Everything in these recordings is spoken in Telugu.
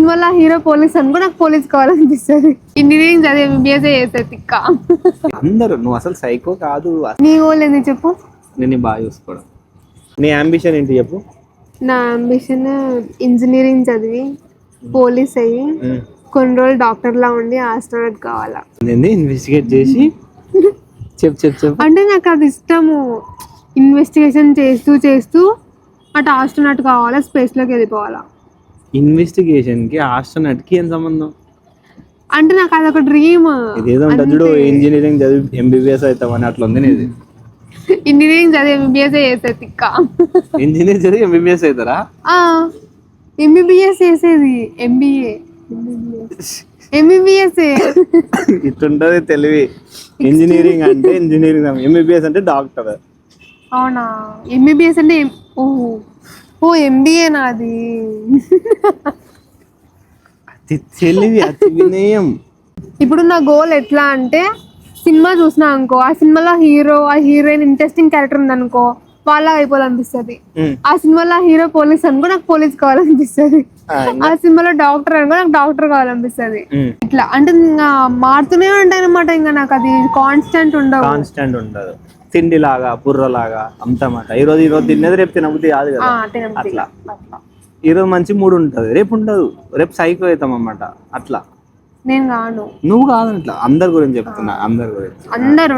సినిమాలో హీరో పోలీస్ అనుకో, నాకు పోలీస్ కావాలనిపిస్తుంది. ఇంజనీరింగ్ చదివి ఎంబీబీఎస్ చేస్తే తిక్క. అందరూ నువ్వు అసలు సైకో కాదు. నీ గోల్ ఏంది చెప్పు? నేను బాగా చూసుకోవడం. నీ అంబిషన్ ఏంటి చెప్పు? నా అంబిషన్ ఇంజనీరింగ్ చదివి పోలీస్ అయ్యి కొన్ని రోజులు డాక్టర్ లా ఉండి ఆస్ట్రోనట్ కావాలా. ఇన్వెస్టిగేట్ చేసి చెప్పు. అంటే నాకు అది ఇష్టము. ఇన్వెస్టిగేషన్ చేస్తూ చేస్తూ అటు ఆస్ట్రోనట్ కావాలా, స్పేస్ లోకి వెళ్ళిపోవాలా. ఇన్వెస్టిగేషన్ కి ఆస్ట్రోనట్ కి ఏం సంబంధం? అంటే నాకు అదొక డ్రీమ్. ఇదేదో చూడు, ఇంజనీరింగ్ చదివి ఎంబీబీఎస్ అవుతామని అట్లా ఉంది నీది. ఇంజనీరింగ్ చదివి ఎంబీబీఎస్ చేస్తే తిక్క. ఇంజనీరింగ్ చదివి ఎంబీబీఎస్ అవుతారా? ఎంబీబీఎస్ చేసేది ఎంబీబీఎస్ ఇట్లుంటది తెలివి. ఇంజనీరింగ్ అంటే ఇంజనీరింగ్, ఎంబీబీఎస్ అంటే డాక్టర్. అవునా? ఎంబీబీఎస్ అంటే ఓ ఎంబీఏ నాది. తెలివి, అతి వినయం. ఇప్పుడు నా గోల్ ఎట్లా అంటే, సినిమా చూసినా అనుకో, ఆ సినిమాలో హీరో ఆ హీరోయిన్ ఇంట్రెస్టింగ్ క్యారెక్టర్ ఉంది అనుకో, వాళ్ళ అయిపోవాలనిపిస్తుంది. ఆ సినిమాలో హీరో పోలీస్ అనుకో, నాకు పోలీస్ కావాలనిపిస్తుంది. ఆ సినిమాలో డాక్టర్ అనుకో, నాకు డాక్టర్ కావాలనిపిస్తుంది. ఇట్లా అంటే ఇంకా మారుతూనే ఉంటాయి అనమాట. ఇంకా నాకు అది కాన్స్టెంట్ ఉండదు. తిండి లాగా బుర్రలాగా అంతమాట. ఈరోజు తిన్నది రేపు తినబుద్ధి కాదు కదా. అట్లా ఈరోజు మంచి మూడు ఉంటది, రేపు ఉండదు. రేపు సైకో అవుతాం అన్నమాట. అట్లా నేను కాను. నువ్వు కాదు, ఇట్లా అందరి గురించి చెప్తున్నా. అందరి గురించి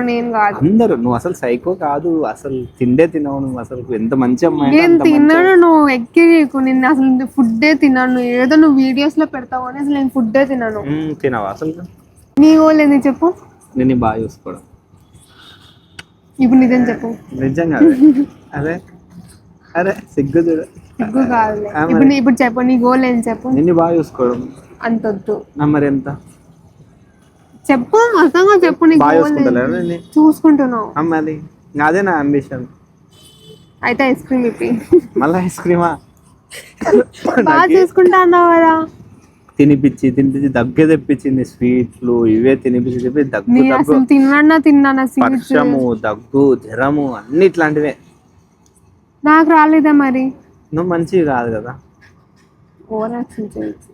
నేను కాదు. అందరూ. నువ్వు అసలు సైకో కాదు. అసలు తిండే తినవు నువ్వు. అసలు ఎంత మంచి అమ్మాయి. నేను తిన్నాను, నువ్వు ఎక్కి నేను అసలు ఫుడ్డే తిన్నాను. ఏదో నువ్వు వీడియోస్ లో పెడతావు అని అసలు నేను ఫుడ్డే తిన్నాను. తినవా అసలు? నీ గోల్ ఏంది చెప్పు? నేను బాగా చూసుకోవడం. ఇప్పుడు నిజం చెప్పు. నిజంగా అరే సిగ్గు చూడ. సిగ్గు కాదులే. ఇప్పుడు చెప్పు, నీ గోల్ ఏంది చెప్పు? నిన్ను బాగా చూసుకోవడం. అంతొద్దు. మరి ఎంత చెప్పు, అర్థంగా చెప్పు. నీ చూసుకుంటున్నావు మరి. అదే నా అంబిషన్. అయితే ఐస్ క్రీమ్ ఇప్పి. మళ్ళీ ఐస్ క్రీమా? బాగా చూసుకుంటా అన్నావు కదా. తినిపించి దగ్గే తెప్పించింది. స్వీట్లు ఇవే తినిపించి దగ్గు తిన్నానా వర్షము, దగ్గు, జ్వరము అన్ని ఇట్లాంటివే. నాకు రాలేదా మరి? నువ్వు మంచివి కాదు కదా. ఓవర్ యాక్షన్ చేయొచ్చు.